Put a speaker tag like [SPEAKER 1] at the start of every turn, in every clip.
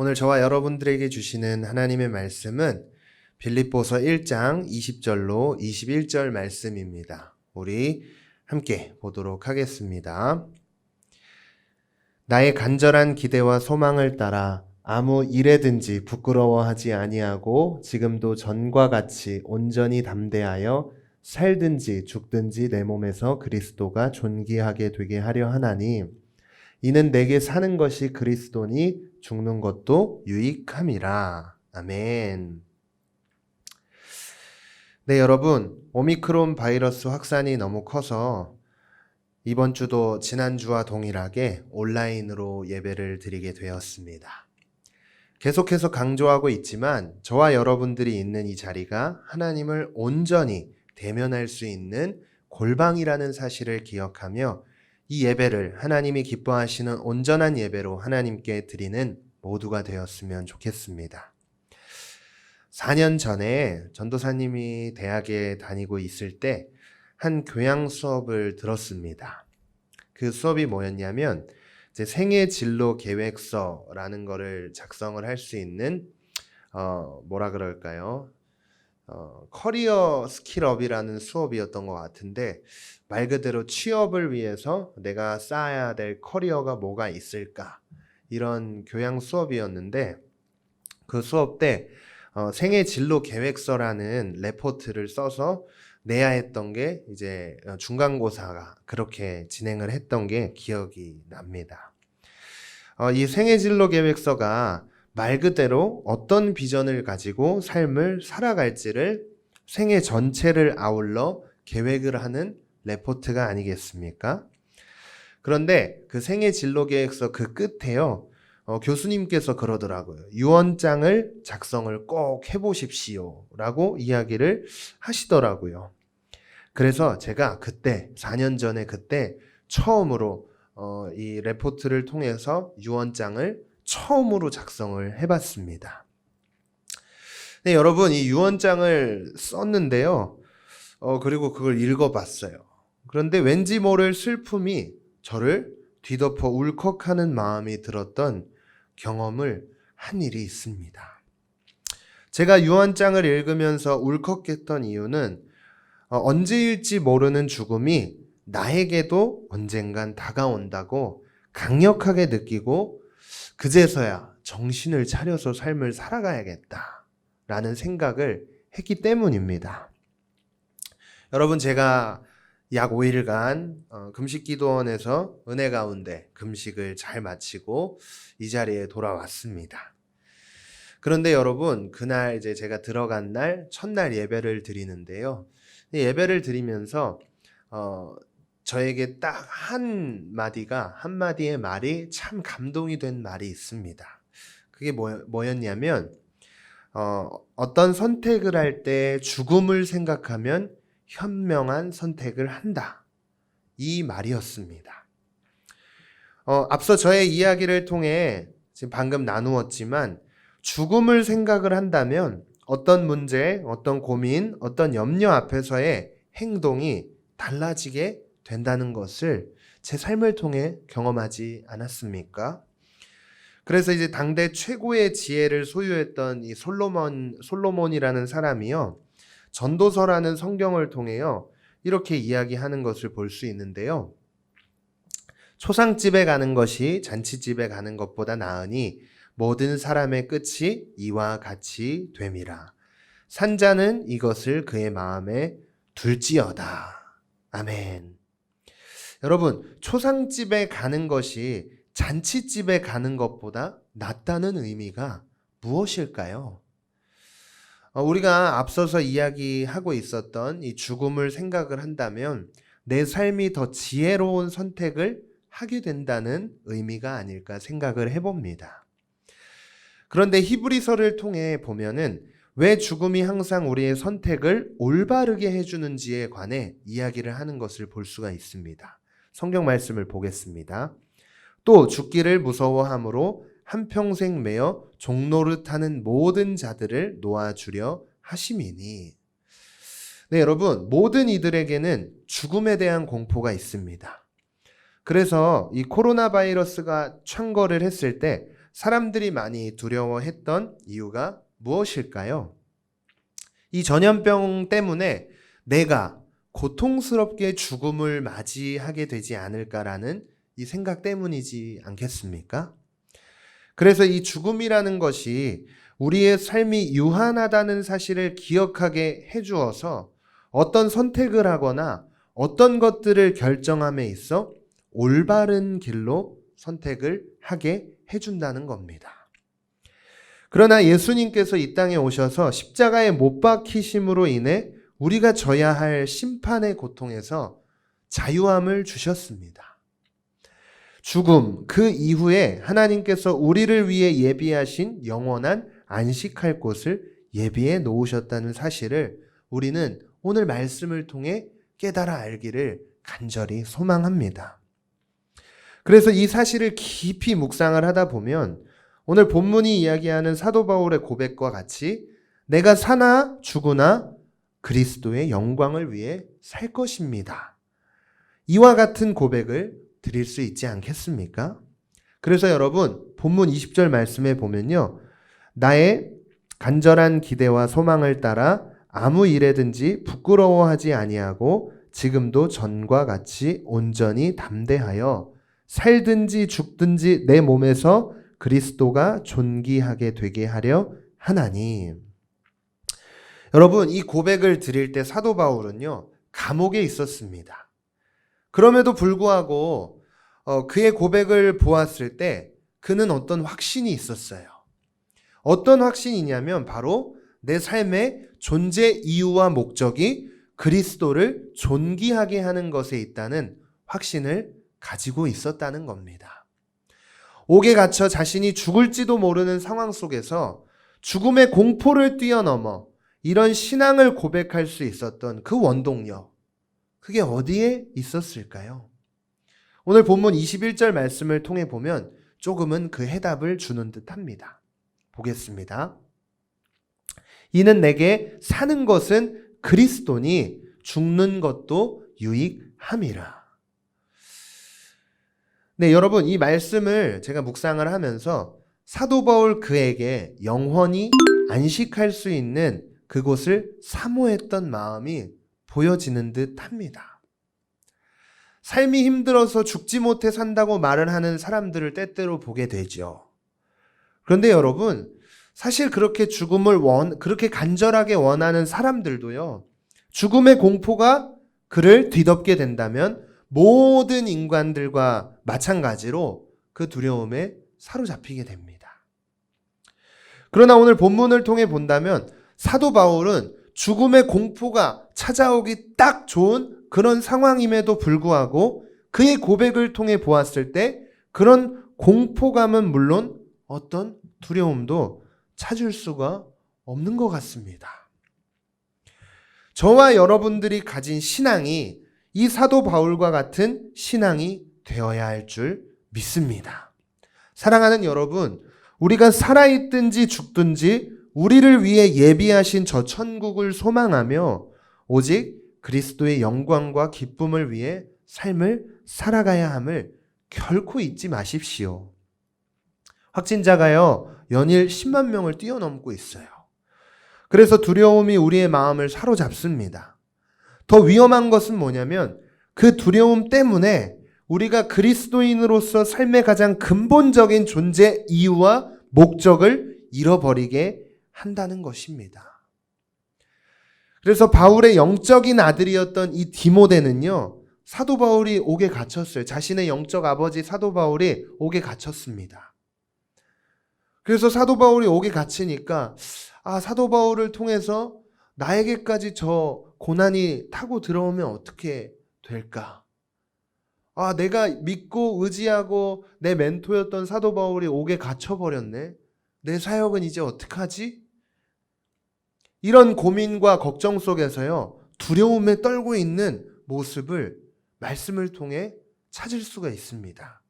[SPEAKER 1] 오늘 저와 여러분들에게 주시는 하나님의 말씀은 빌립보서 1장 20절로 21절 말씀입니다. 우리 함께 보도록 하겠습니다. 나의 간절한 기대와 소망을 따라 아무 일에든지 부끄러워하지 아니하고 지금도 전과 같이 온전히 담대하여 살든지 죽든지 내 몸에서 그리스도가 존귀하게 되게 하려 하나니 이는 내게 사는 것이 그리스도니 죽는 것도 유익함이라. 아멘. 네, 여러분, 오미크론 바이러스 확산이 너무 커서 이번 주도 지난주와 동일하게 온라인으로 예배를 드리게 되었습니다. 계속해서 강조하고 있지만 저와 여러분들이 있는 이 자리가 하나님을 온전히 대면할 수 있는 골방이라는 사실을 기억하며 이 예배를 하나님이 기뻐하시는 온전한 예배로 하나님께 드리는 모두가 되었으면 좋겠습니다. 4년 전에 전도사님이 대학에 다니고 있을 때 한 교양 수업을 들었습니다. 그 수업이 뭐였냐면 이제 생애 진로 계획서라는 거를 작성을 할 수 있는 뭐라 그럴까요? 커리어 스킬업이라는 수업이었던 것 같은데 말 그대로 취업을 위해서 내가 쌓아야 될 커리어가 뭐가 있을까 이런 교양 수업이었는데 그 수업 때 생애 진로 계획서라는 레포트를 써서 내야 했던 게 이제 중간고사가 그렇게 진행을 했던 게 기억이 납니다. 이 생애 진로 계획서가 말 그대로 어떤 비전을 가지고 삶을 살아갈지를 생애 전체를 아울러 계획을 하는 레포트가 아니겠습니까? 그런데 그 생애 진로 계획서 그 끝에요. 교수님께서 그러더라고요. 유언장을 작성을 꼭 해보십시오 라고 이야기를 하시더라고요. 그래서 제가 그때 4년 전에 그때 처음으로 이 레포트를 통해서 유언장을 처음으로 작성을 해봤습니다. 네, 여러분 이 유언장을 썼는데요. 그리고 그걸 읽어봤어요. 그런데 왠지 모를 슬픔이 저를 뒤덮어 울컥하는 마음이 들었던 경험을 한 일이 있습니다. 제가 유언장을 읽으면서 울컥했던 이유는 언제일지 모르는 죽음이 나에게도 언젠간 다가온다고 강력하게 느끼고 그제서야 정신을 차려서 삶을 살아가야겠다라는 생각을 했기 때문입니다. 여러분 제가 약 5일간 금식기도원에서 은혜 가운데 금식을 잘 마치고 이 자리에 돌아왔습니다. 그런데 여러분 그날 이제 제가 들어간 날 첫날 예배를 드리는데요. 예배를 드리면서 저에게 딱 한마디의 말이 참 감동이 된 말이 있습니다. 그게 뭐였냐면 어떤 선택을 할 때 죽음을 생각하면 현명한 선택을 한다. 이 말이었습니다. 앞서 저의 이야기를 통해 지금 방금 나누었지만 죽음을 생각을 한다면 어떤 문제, 어떤 고민, 어떤 염려 앞에서의 행동이 달라지게 된다는 것을 제 삶을 통해 경험하지 않았습니까? 그래서 이제 당대 최고의 지혜를 소유했던 이 솔로몬이라는 사람이요. 전도서라는 성경을 통해요. 이렇게 이야기하는 것을 볼 수 있는데요. 초상집에 가는 것이 잔치집에 가는 것보다 나으니 모든 사람의 끝이 이와 같이 됨이라. 산자는 이것을 그의 마음에 둘지어다. 아멘. 여러분, 초상집에 가는 것이 잔치집에 가는 것보다 낫다는 의미가 무엇일까요? 우리가 앞서서 이야기하고 있었던 이 죽음을 생각을 한다면 내 삶이 더 지혜로운 선택을 하게 된다는 의미가 아닐까 생각을 해봅니다. 그런데 히브리서를 통해 보면은 왜 죽음이 항상 우리의 선택을 올바르게 해주는지에 관해 이야기를 하는 것을 볼 수가 있습니다. 성경 말씀을 보겠습니다. 또 죽기를 무서워함으로 한평생 매어 종노릇하는 모든 자들을 놓아주려 하심이니. 네, 여러분, 모든 이들에게는 죽음에 대한 공포가 있습니다. 그래서 이 코로나 바이러스가 창궐을 했을 때 사람들이 많이 두려워했던 이유가 무엇일까요? 이 전염병 때문에 내가 고통스럽게 죽음을 맞이하게 되지 않을까라는 이 생각 때문이지 않겠습니까? 그래서 이 죽음이라는 것이 우리의 삶이 유한하다는 사실을 기억하게 해주어서 어떤 선택을 하거나 어떤 것들을 결정함에 있어 올바른 길로 선택을 하게 해준다는 겁니다. 그러나 예수님께서 이 땅에 오셔서 십자가에 못 박히심으로 인해 우리가 져야 할 심판의 고통에서 자유함을 주셨습니다. 죽음, 그 이후에 하나님께서 우리를 위해 예비하신 영원한 안식할 곳을 예비해 놓으셨다는 사실을 우리는 오늘 말씀을 통해 깨달아 알기를 간절히 소망합니다. 그래서 이 사실을 깊이 묵상을 하다 보면 오늘 본문이 이야기하는 사도 바울의 고백과 같이 내가 사나 죽으나 그리스도의 영광을 위해 살 것입니다. 이와 같은 고백을 드릴 수 있지 않겠습니까? 그래서 여러분 본문 20절 말씀에 보면요. 나의 간절한 기대와 소망을 따라 아무 일에든지 부끄러워하지 아니하고 지금도 전과 같이 온전히 담대하여 살든지 죽든지 내 몸에서 그리스도가 존귀하게 되게 하려 하나니. 여러분 이 고백을 드릴 때 사도 바울은요 감옥에 있었습니다. 그럼에도 불구하고 그의 고백을 보았을 때 그는 어떤 확신이 있었어요. 어떤 확신이냐면 바로 내 삶의 존재 이유와 목적이 그리스도를 존귀하게 하는 것에 있다는 확신을 가지고 있었다는 겁니다. 옥에 갇혀 자신이 죽을지도 모르는 상황 속에서 죽음의 공포를 뛰어넘어 이런 신앙을 고백할 수 있었던 그 원동력, 그게 어디에 있었을까요? 오늘 본문 21절 말씀을 통해 보면 조금은 그 해답을 주는 듯합니다. 보겠습니다. 이는 내게 사는 것은 그리스도니 죽는 것도 유익함이라. 네, 여러분 이 말씀을 제가 묵상을 하면서 사도 바울 그에게 영원히 안식할 수 있는 그곳을 사모했던 마음이 보여지는 듯 합니다. 삶이 힘들어서 죽지 못해 산다고 말을 하는 사람들을 때때로 보게 되죠. 그런데 여러분, 사실 그렇게 죽음을 그렇게 간절하게 원하는 사람들도요, 죽음의 공포가 그를 뒤덮게 된다면 모든 인간들과 마찬가지로 그 두려움에 사로잡히게 됩니다. 그러나 오늘 본문을 통해 본다면 사도 바울은 죽음의 공포가 찾아오기 딱 좋은 그런 상황임에도 불구하고 그의 고백을 통해 보았을 때 그런 공포감은 물론 어떤 두려움도 찾을 수가 없는 것 같습니다. 저와 여러분들이 가진 신앙이 이 사도 바울과 같은 신앙이 되어야 할 줄 믿습니다. 사랑하는 여러분, 우리가 살아있든지 죽든지 우리를 위해 예비하신 저 천국을 소망하며 오직 그리스도의 영광과 기쁨을 위해 삶을 살아가야 함을 결코 잊지 마십시오. 확진자가요, 연일 10만 명을 뛰어넘고 있어요. 그래서 두려움이 우리의 마음을 사로잡습니다. 더 위험한 것은 뭐냐면 그 두려움 때문에 우리가 그리스도인으로서 삶의 가장 근본적인 존재 이유와 목적을 잃어버리게 한다는 것입니다. 그래서 바울의 영적인 아들이었던 이 디모데는요, 사도 바울이 옥에 갇혔어요. 자신의 영적 아버지 사도 바울이 옥에 갇혔습니다. 그래서 사도 바울이 옥에 갇히니까 사도 바울을 통해서 나에게까지 저 고난이 타고 들어오면 어떻게 될까? 내가 믿고 의지하고 내 멘토였던 사도 바울이 옥에 갇혀버렸네. 내 사역은 이제 어떡하지? 이런 고민과 걱정 속에서요, 두려움에 떨고 있는 모습을 말씀을 통해 찾을 수가 있습니다.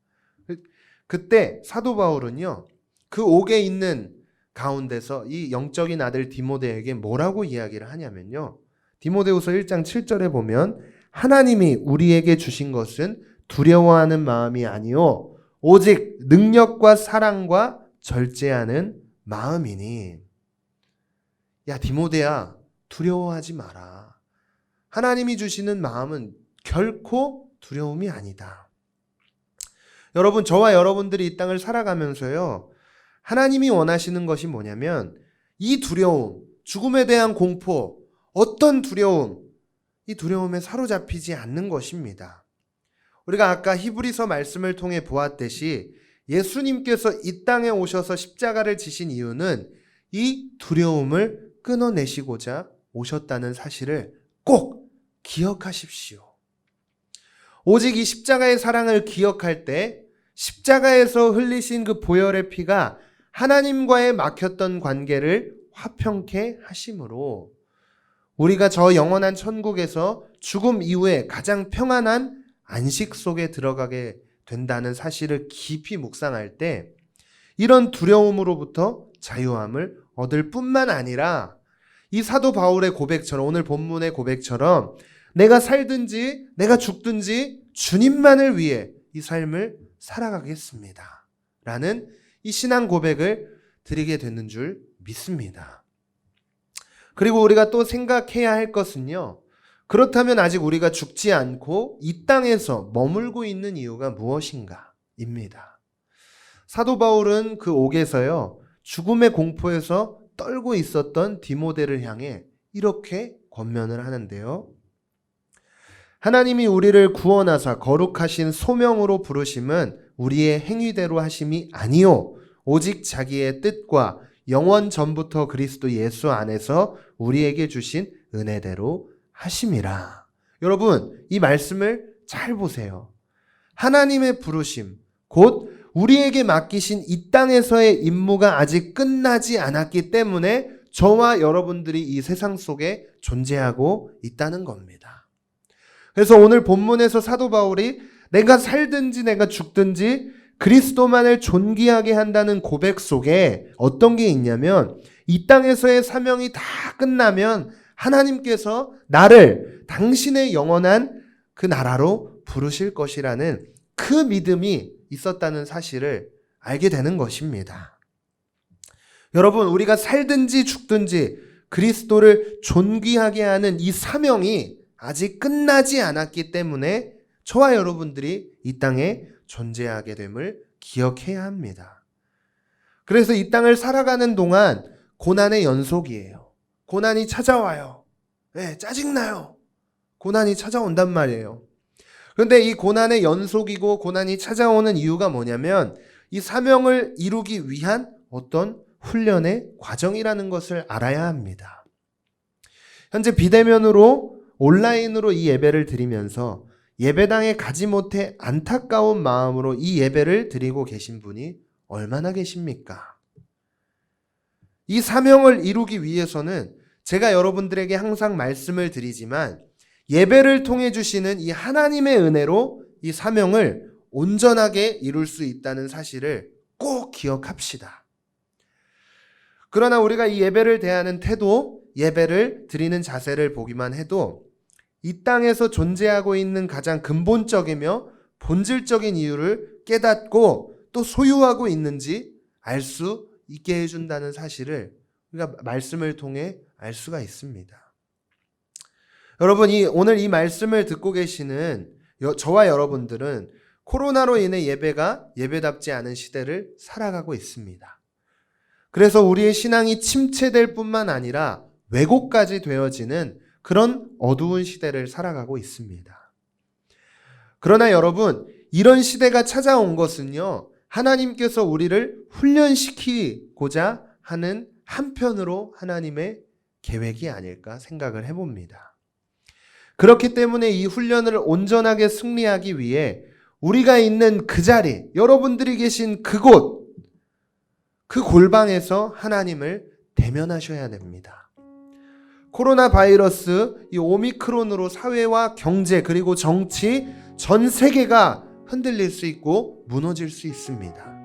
[SPEAKER 1] 그때 사도 바울은요, 그 옥에 있는 가운데서 이 영적인 아들 디모데에게 뭐라고 이야기를 하냐면요, 디모데후서 1장 7절에 보면 하나님이 우리에게 주신 것은 두려워하는 마음이 아니요 오직 능력과 사랑과 절제하는 마음이니. 야, 디모데야, 두려워하지 마라. 하나님이 주시는 마음은 결코 두려움이 아니다. 여러분, 저와 여러분들이 이 땅을 살아가면서요, 하나님이 원하시는 것이 뭐냐면 이 두려움, 죽음에 대한 공포, 어떤 두려움, 이 두려움에 사로잡히지 않는 것입니다. 우리가 아까 히브리서 말씀을 통해 보았듯이 예수님께서 이 땅에 오셔서 십자가를 지신 이유는 이 두려움을 끊어내시고자 오셨다는 사실을 꼭 기억하십시오. 오직 이 십자가의 사랑을 기억할 때 십자가에서 흘리신 그 보혈의 피가 하나님과의 막혔던 관계를 화평케 하심으로 우리가 저 영원한 천국에서 죽음 이후에 가장 평안한 안식 속에 들어가게 된다는 사실을 깊이 묵상할 때 이런 두려움으로부터 자유함을 얻을 뿐만 아니라 이 사도 바울의 고백처럼, 오늘 본문의 고백처럼 내가 살든지 내가 죽든지 주님만을 위해 이 삶을 살아가겠습니다 라는 이 신앙 고백을 드리게 되는 줄 믿습니다. 그리고 우리가 또 생각해야 할 것은요, 그렇다면 아직 우리가 죽지 않고 이 땅에서 머물고 있는 이유가 무엇인가 입니다. 사도 바울은 그 옥에서요, 죽음의 공포에서 떨고 있었던 디모데를 향해 이렇게 권면을 하는데요. 하나님이 우리를 구원하사 거룩하신 소명으로 부르심은 우리의 행위대로 하심이 아니요 오직 자기의 뜻과 영원 전부터 그리스도 예수 안에서 우리에게 주신 은혜대로 하심이라. 여러분, 이 말씀을 잘 보세요. 하나님의 부르심, 곧 우리에게 맡기신 이 땅에서의 임무가 아직 끝나지 않았기 때문에 저와 여러분들이 이 세상 속에 존재하고 있다는 겁니다. 그래서 오늘 본문에서 사도 바울이 내가 살든지 내가 죽든지 그리스도만을 존귀하게 한다는 고백 속에 어떤 게 있냐면 이 땅에서의 사명이 다 끝나면 하나님께서 나를 당신의 영원한 그 나라로 부르실 것이라는 그 믿음이 있었다는 사실을 알게 되는 것입니다. 여러분, 우리가 살든지 죽든지 그리스도를 존귀하게 하는 이 사명이 아직 끝나지 않았기 때문에 저와 여러분들이 이 땅에 존재하게 됨을 기억해야 합니다. 그래서 이 땅을 살아가는 동안 고난의 연속이에요. 고난이 찾아와요. 네, 짜증나요. 고난이 찾아온단 말이에요. 그런데 이 고난의 연속이고 고난이 찾아오는 이유가 뭐냐면 이 사명을 이루기 위한 어떤 훈련의 과정이라는 것을 알아야 합니다. 현재 비대면으로 온라인으로 이 예배를 드리면서 예배당에 가지 못해 안타까운 마음으로 이 예배를 드리고 계신 분이 얼마나 계십니까? 이 사명을 이루기 위해서는 제가 여러분들에게 항상 말씀을 드리지만 예배를 통해 주시는 이 하나님의 은혜로 이 사명을 온전하게 이룰 수 있다는 사실을 꼭 기억합시다. 그러나 우리가 이 예배를 대하는 태도, 예배를 드리는 자세를 보기만 해도 이 땅에서 존재하고 있는 가장 근본적이며 본질적인 이유를 깨닫고 또 소유하고 있는지 알 수 있게 해준다는 사실을 우리가 말씀을 통해 알 수가 있습니다. 여러분, 오늘 이 말씀을 듣고 계시는 저와 여러분들은 코로나로 인해 예배가 예배답지 않은 시대를 살아가고 있습니다. 그래서 우리의 신앙이 침체될 뿐만 아니라 왜곡까지 되어지는 그런 어두운 시대를 살아가고 있습니다. 그러나 여러분, 이런 시대가 찾아온 것은요, 하나님께서 우리를 훈련시키고자 하는 한편으로 하나님의 계획이 아닐까 생각을 해봅니다. 그렇기 때문에 이 훈련을 온전하게 승리하기 위해 우리가 있는 그 자리, 여러분들이 계신 그곳, 그 골방에서 하나님을 대면하셔야 됩니다. 코로나 바이러스, 이 오미크론으로 사회와 경제 그리고 정치 전 세계가 흔들릴 수 있고 무너질 수 있습니다.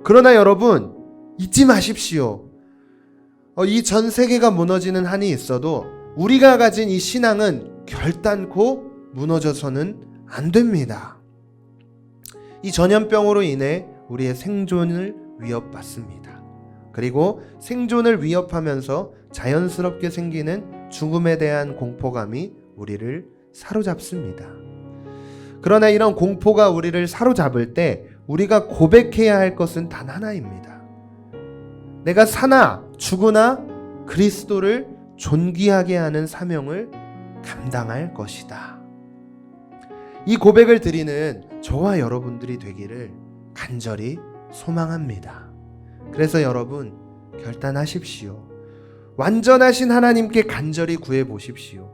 [SPEAKER 1] 그러나 여러분, 잊지 마십시오. 이 전 세계가 무너지는 한이 있어도 우리가 가진 이 신앙은 결단코 무너져서는 안 됩니다. 이 전염병으로 인해 우리의 생존을 위협받습니다. 그리고 생존을 위협하면서 자연스럽게 생기는 죽음에 대한 공포감이 우리를 사로잡습니다. 그러나 이런 공포가 우리를 사로잡을 때 우리가 고백해야 할 것은 단 하나입니다. 내가 사나 죽으나 그리스도를 존귀하게 하는 사명을 감당할 것이다. 이 고백을 드리는 저와 여러분들이 되기를 간절히 소망합니다. 그래서 여러분 결단하십시오. 완전하신 하나님께 간절히 구해보십시오.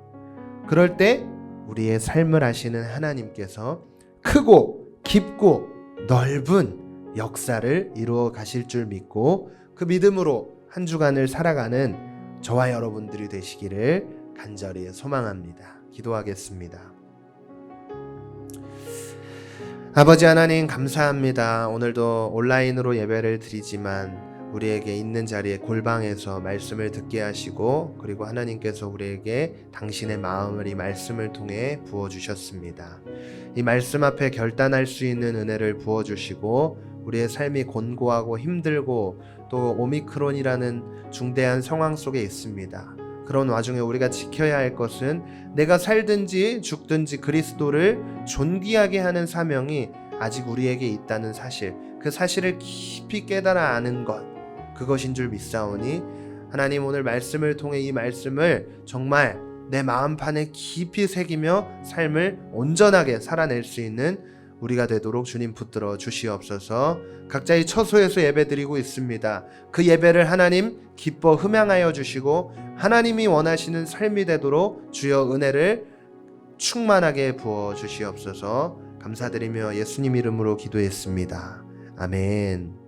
[SPEAKER 1] 그럴 때 우리의 삶을 아시는 하나님께서 크고 깊고 넓은 역사를 이루어 가실 줄 믿고 그 믿음으로 한 주간을 살아가는 저와 여러분들이 되시기를 간절히 소망합니다. 기도하겠습니다. 아버지 하나님 감사합니다. 오늘도 온라인으로 예배를 드리지만 우리에게 있는 자리에 골방에서 말씀을 듣게 하시고 그리고 하나님께서 우리에게 당신의 마음을 이 말씀을 통해 부어주셨습니다. 이 말씀 앞에 결단할 수 있는 은혜를 부어주시고 우리의 삶이 곤고하고 힘들고 또 오미크론이라는 중대한 상황 속에 있습니다. 그런 와중에 우리가 지켜야 할 것은 내가 살든지 죽든지 그리스도를 존귀하게 하는 사명이 아직 우리에게 있다는 사실, 그 사실을 깊이 깨달아 아는 것, 그것인 줄 믿사오니 하나님 오늘 말씀을 통해 이 말씀을 정말 내 마음판에 깊이 새기며 삶을 온전하게 살아낼 수 있는 우리가 되도록 주님 붙들어 주시옵소서. 각자의 처소에서 예배드리고 있습니다. 그 예배를 하나님 기뻐 흠양하여 주시고 하나님이 원하시는 삶이 되도록 주여 은혜를 충만하게 부어 주시옵소서. 감사드리며 예수님 이름으로 기도했습니다. 아멘.